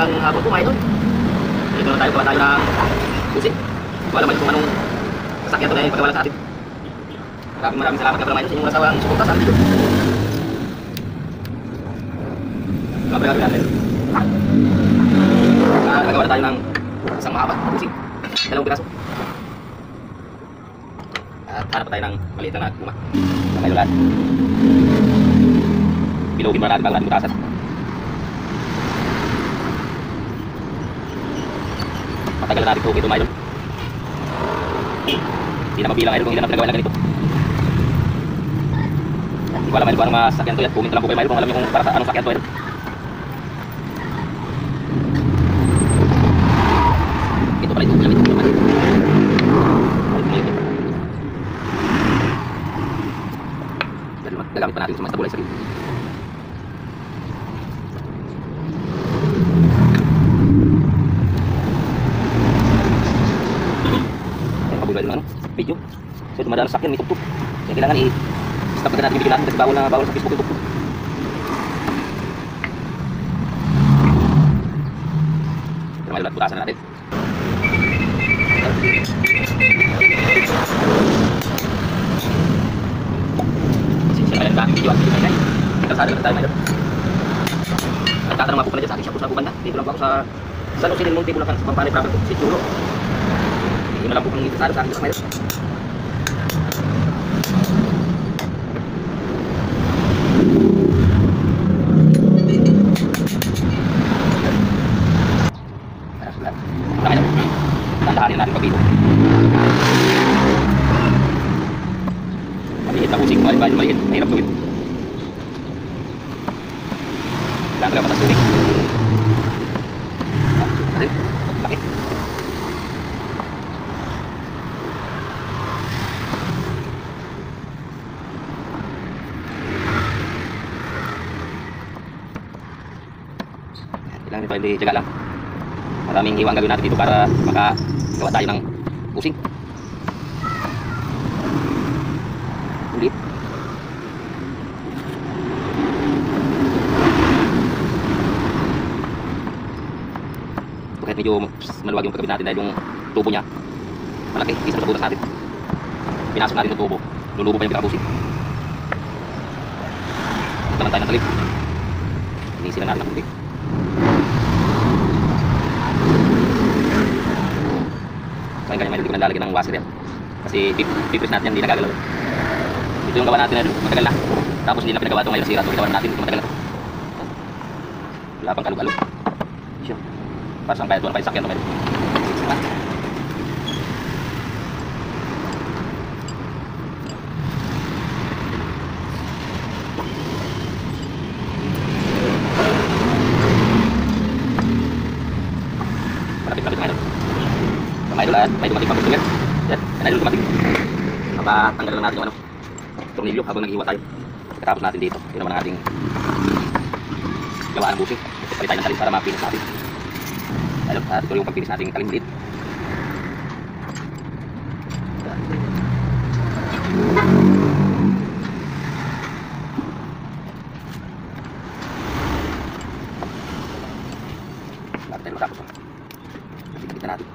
magandang hapon po mga idol. Dito na tayo, gawa tayo ng busi. Wala man kung anong sasakyan ito na ipagawa sa atin. Maraming salamat nga pala mga idol sa inyong nasawang suporta sa atin dito. Mabagal natin. Nagawa na tayo ng isang mahaba na busi. 2 piraso. At hanap pa tayo ng maliit na guma. Mga idol lahat. Bilogin muna natin bago natin butasan. Matagal na natin ito mga idol. Hindi na mabilang idol kung ilan ang pinagawa na ganito. Hindi ko alam idol kung anong masakyan ito. Comment lang po kayo mga idol kung alam nyo kung para sa anong sakyan ito idol. Ito pala ito. Alam ito naman. Gagamit pa natin sa mga stabilizer. Pabulay ng video. So dumadaan sa sakyan, may tugtog. Kaya kailangan i-stop agad natin yung video natin kasi bawal sa Facebook yung tugtog. Pero may ulat, butasan na natin. Siya na video at video na yun. Kalsada na tayo mayroon. Nagtatanong ako pala dyan sa aking Shabu Banda. Dito lang po ako sa San Jose del Monte, Bulacan, sa Pampalay Proper po, si Churo. Yun na lang po kung itasado sa akin sa mayroon. Tandahanin natin pag-ito. Maliit na kusing, maliit, mahirap gawin. Kailangan talaga matas tubig. Laki. Kailangan ito hindi tiyaga lang. Maraming hiwang gagawin natin dito para makagawa tayo ng kusing. Ulit. Kahit medyo maluwag yung pagkabit natin dahil yung tubo niya malaki, isa sa butas natin. Pinasok natin yung tubo, lulubo pa yung pinakakusing. Ito naman tayo ng talip. Inisin na natin ang putik. So yung ganyan, may hindi ko nalalagyan ng washer yan. Kasi pipres natin yan, hindi nagagalaw. Ito yung gawa natin na matagal na. Tapos hindi na pinagawa ito ngayon sira. Ito gawa natin, ito matagal na. Wala pang kalug-alug. Sure. Para saan kaya ito, ang sakyan ito ngayon. Malapit-lapit mga idol. Mga idol at may dumating pang customer. Yan, yan idol dumating. Napatanggal lang natin yung tornilyo habang naghiwa tayo. Katapos natin dito. Yun naman ang ating gawaan ng busing. Palit tayo ng talim para mapinis natin. Idol, at ito yung pagpinis natin talim ulit. Lapit tayo matapos. Kita natin.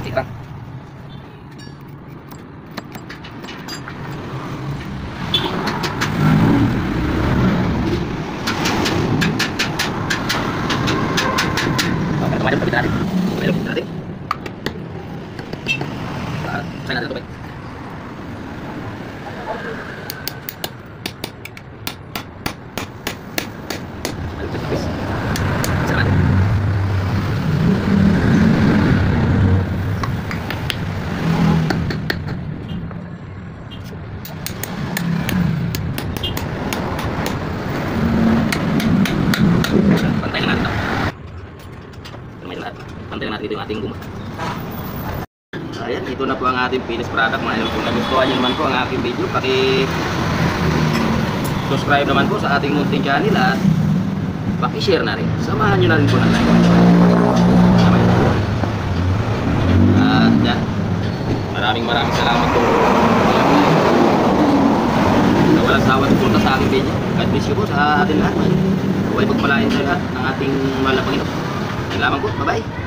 Kita. Oke, teman-teman, kita natin. Kita natin. Saya natin ito ba? Pantayin natin dito yung ating guma. Ayan, ito na po ang ating finished product mga idol. Kung nagustuhan nyo naman po ang aking video, paki-subscribe naman po sa ating munting channel at paki-share na rin. Samahan nyo na rin po ng like. At yan, maraming salamat po. Na walang sawat punta sa aking video. God bless you po sa ating lahat. Huwag pagpalain sa lahat ng ating malapangin. Yan lamang po. Bye-bye.